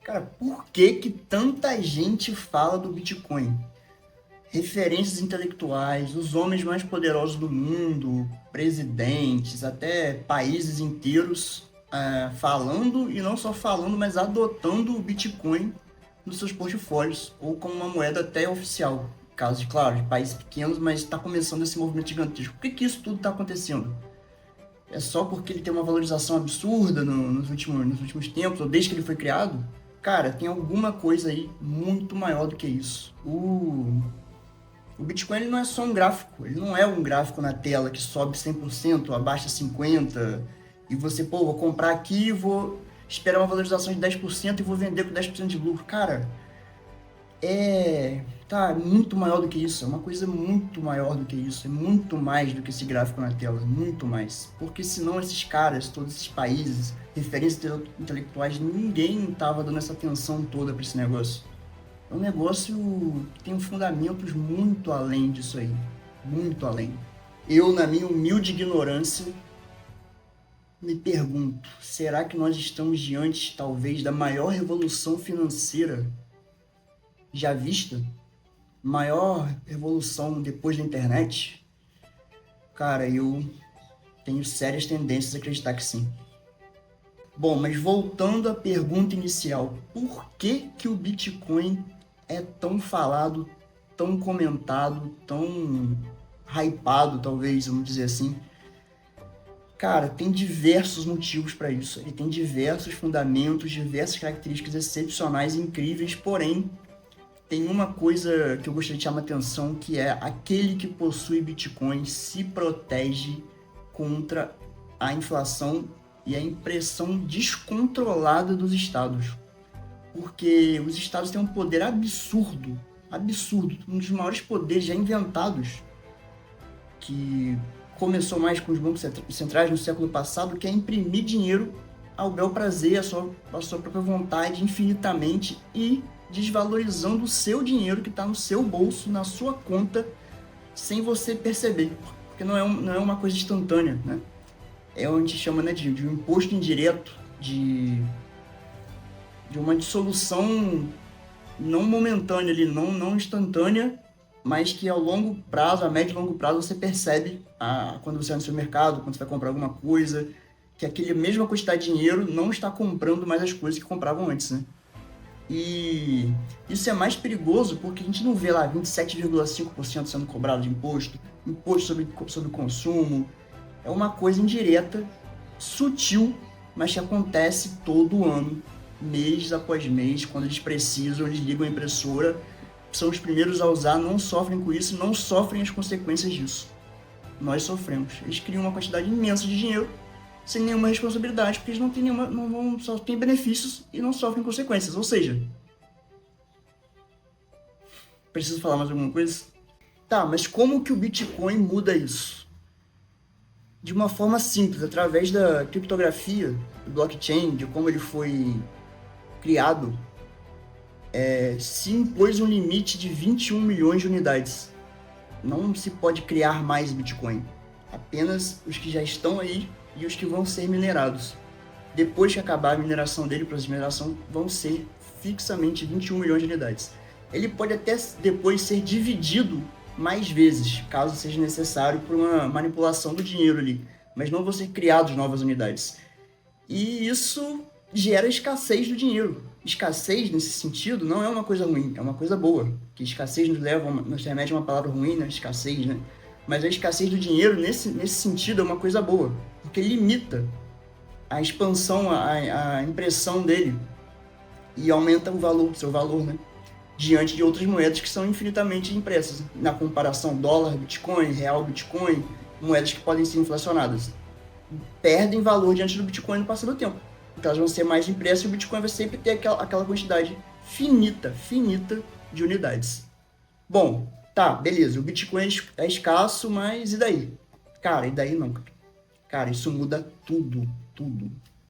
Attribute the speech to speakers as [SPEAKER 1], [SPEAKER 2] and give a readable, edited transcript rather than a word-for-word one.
[SPEAKER 1] Cara, por que que tanta gente fala do Bitcoin? Referências intelectuais, os homens mais poderosos do mundo, presidentes, até países inteiros falando e não só falando, mas adotando o Bitcoin nos seus portfólios ou como uma moeda até oficial. Caso de, claro, de países pequenos, mas está começando esse movimento gigantesco. Por que que isso tudo está acontecendo? É só porque ele tem uma valorização absurda nos últimos tempos, ou desde que ele foi criado? Cara, tem alguma coisa aí muito maior do que isso. O Bitcoin ele não é só um gráfico, ele não é um gráfico na tela que sobe 100%, abaixa 50%, e você, pô, vou comprar aqui, vou esperar uma valorização de 10% e vou vender com 10% de lucro. Cara, tá muito maior do que isso, é uma coisa muito maior do que isso, é muito mais do que esse gráfico na tela, muito mais. Porque senão esses caras, todos esses países, referências intelectuais, ninguém tava dando essa atenção toda para esse negócio. É um negócio que tem fundamentos muito além disso aí, muito além. Eu, na minha humilde ignorância, me pergunto, será que nós estamos diante, talvez, da maior revolução financeira já vista? Maior revolução depois da internet? Cara, eu tenho sérias tendências a acreditar que sim. Bom, mas voltando à pergunta inicial, por que que o Bitcoin é tão falado, tão comentado, tão hypado, talvez, vamos dizer assim? Cara, tem diversos motivos para isso. Ele tem diversos fundamentos, diversas características excepcionais e incríveis, porém, tem uma coisa que eu gostaria de chamar a atenção, que é aquele que possui Bitcoin se protege contra a inflação e a impressão descontrolada dos estados. Porque os estados têm um poder absurdo, absurdo, um dos maiores poderes já inventados, que começou mais com os bancos centrais no século passado, que é imprimir dinheiro ao bel prazer, à sua própria vontade, infinitamente, e desvalorizando o seu dinheiro que está no seu bolso, na sua conta, sem você perceber. Porque não é uma coisa instantânea, né? É o que a gente chama, né, de um imposto indireto, de uma dissolução não momentânea ali, não instantânea, mas que ao longo prazo, a médio e longo prazo, você percebe quando você vai no supermercado, quando você vai comprar alguma coisa, que aquela mesma quantidade de dinheiro não está comprando mais as coisas que compravam antes, né? E isso é mais perigoso porque a gente não vê lá 27,5% sendo cobrado de imposto, imposto sobre consumo. É uma coisa indireta, sutil, mas que acontece todo ano, mês após mês, quando eles precisam, eles ligam a impressora, são os primeiros a usar, não sofrem com isso, não sofrem as consequências disso. Nós sofremos. Eles criam uma quantidade imensa de dinheiro sem nenhuma responsabilidade, porque eles não têm nenhuma, só têm benefícios e não sofrem consequências. Ou seja, preciso falar mais alguma coisa? Tá, mas como que o Bitcoin muda isso? De uma forma simples, através da criptografia, do blockchain, de como ele foi criado, se impôs um limite de 21 milhões de unidades. Não se pode criar mais Bitcoin. Apenas os que já estão aí e os que vão ser minerados. Depois que acabar a mineração dele, o processo de mineração, vão ser fixamente 21 milhões de unidades. Ele pode até depois ser dividido mais vezes, caso seja necessário por uma manipulação do dinheiro ali, mas não vão ser criadas novas unidades. E isso gera escassez do dinheiro. Escassez, nesse sentido, não é uma coisa ruim, é uma coisa boa. Que escassez nos remete a uma palavra ruim, né? Escassez, né? Mas a escassez do dinheiro, nesse sentido, é uma coisa boa, porque limita a expansão, a impressão dele e aumenta o valor, seu valor, né? Diante de outras moedas que são infinitamente impressas. Na comparação, dólar, Bitcoin, real, Bitcoin, moedas que podem ser inflacionadas. Perdem valor diante do Bitcoin no passar do tempo. Então elas vão ser mais impressas e o Bitcoin vai sempre ter aquela quantidade finita de unidades. Bom, tá, beleza, o Bitcoin é escasso, mas e daí? Cara, e daí não, cara. Cara, isso muda tudo, tudo.